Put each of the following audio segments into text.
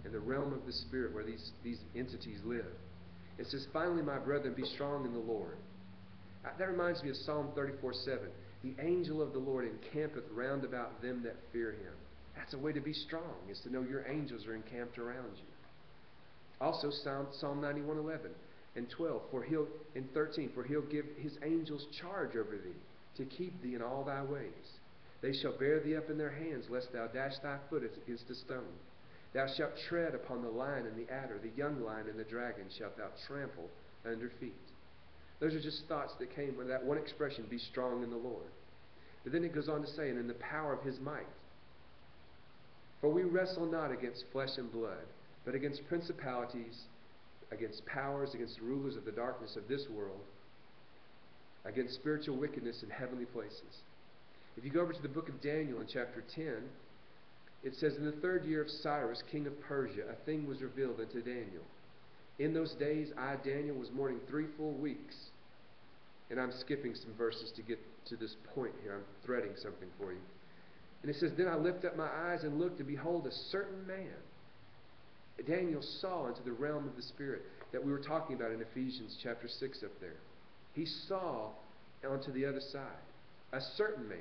in the realm of the Spirit where these entities live. It says, finally, my brethren, be strong in the Lord. That reminds me of Psalm 34:7. The angel of the Lord encampeth round about them that fear him. That's a way to be strong, is to know your angels are encamped around you. Also, Psalm 91:11 and 12, and 13, for he'll give his angels charge over thee, to keep thee in all thy ways. They shall bear thee up in their hands, lest thou dash thy foot against a stone. Thou shalt tread upon the lion and the adder, the young lion and the dragon shalt thou trample under feet. Those are just thoughts that came with that one expression, be strong in the Lord. But then it goes on to say, and in the power of his might. For we wrestle not against flesh and blood, but against principalities, against powers, against the rulers of the darkness of this world, against spiritual wickedness in heavenly places. If you go over to the book of Daniel in chapter 10, it says, in the 3rd year of Cyrus, king of Persia, a thing was revealed unto Daniel. In those days, I, Daniel, was mourning 3 full weeks. And I'm skipping some verses to get to this point here. I'm threading something for you. And it says, then I lifted up my eyes and looked, and behold, a certain man. Daniel saw into the realm of the Spirit that we were talking about in Ephesians chapter 6 up there. He saw onto the other side. A certain man.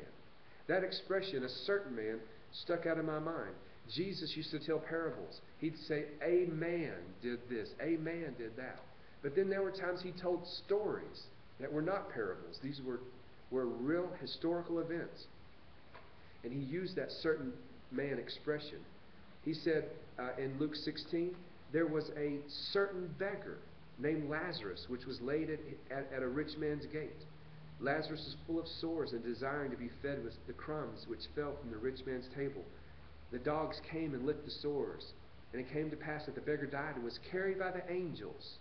That expression, a certain man, stuck out of my mind. Jesus used to tell parables. He'd say, a man did this, a man did that. But then there were times he told stories that were not parables. These were real historical events. And he used that certain man expression. He said in Luke 16, there was a certain beggar named Lazarus, which was laid at a rich man's gate. Lazarus was full of sores and desiring to be fed with the crumbs which fell from the rich man's table. The dogs came and licked the sores. And it came to pass that the beggar died and was carried by the angels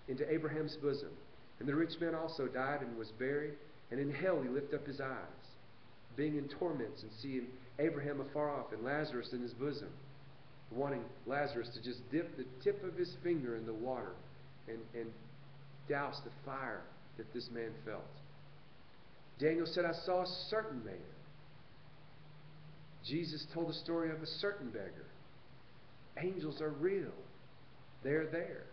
into Abraham's bosom. And the rich man also died and was buried. And in hell he lifted up his eyes, being in torments, and seeing Abraham afar off and Lazarus in his bosom, wanting Lazarus to just dip the tip of his finger in the water and douse the fire that this man felt. Daniel said, I saw a certain man. Jesus told the story of a certain beggar. Angels are real. They're there.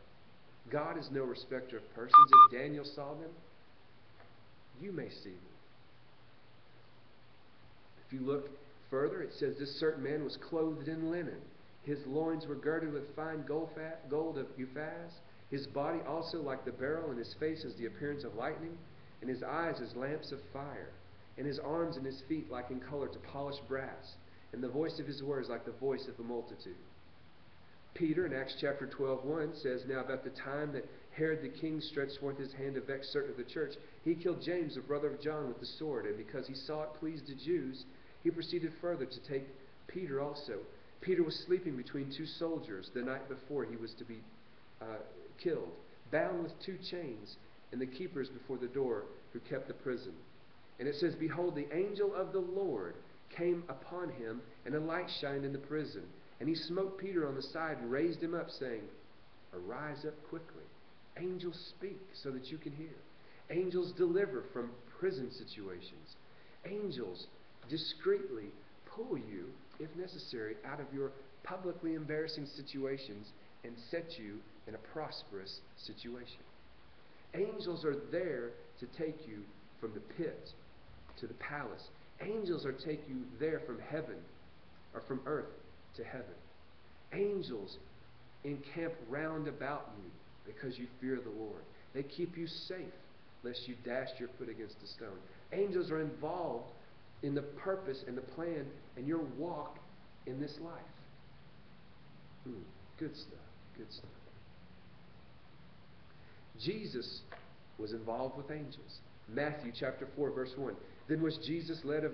God is no respecter of persons. If Daniel saw them, you may see them. If you look further, it says this certain man was clothed in linen. His loins were girded with fine gold of Uphaz. His body also like the beryl, and his face as the appearance of lightning, and his eyes as lamps of fire, and his arms and his feet like in color to polished brass, and the voice of his words like the voice of a multitude. Peter in Acts chapter 12:1 says, now about the time that Herod the king stretched forth his hand to vex certain of the church, he killed James, the brother of John, with the sword, and because he saw it pleased the Jews, he proceeded further to take Peter also. Peter was sleeping between 2 soldiers the night before he was to be killed, bound with 2 chains, and the keepers before the door who kept the prison. And it says, behold, the angel of the Lord came upon him, and a light shined in the prison. And he smote Peter on the side and raised him up, saying, arise up quickly. Angels speak so that you can hear. Angels deliver from prison situations. Angels discreetly pull you, if necessary, out of your publicly embarrassing situations and set you in a prosperous situation. Angels are there to take you from the pit to the palace. Angels are take you there from heaven, or from earth to heaven. Angels encamp round about you because you fear the Lord. They keep you safe lest you dash your foot against a stone. Angels are involved in the purpose and the plan and your walk in this life. Good stuff. Good stuff. Jesus was involved with angels. Matthew chapter 4 verse 1. Then was Jesus led of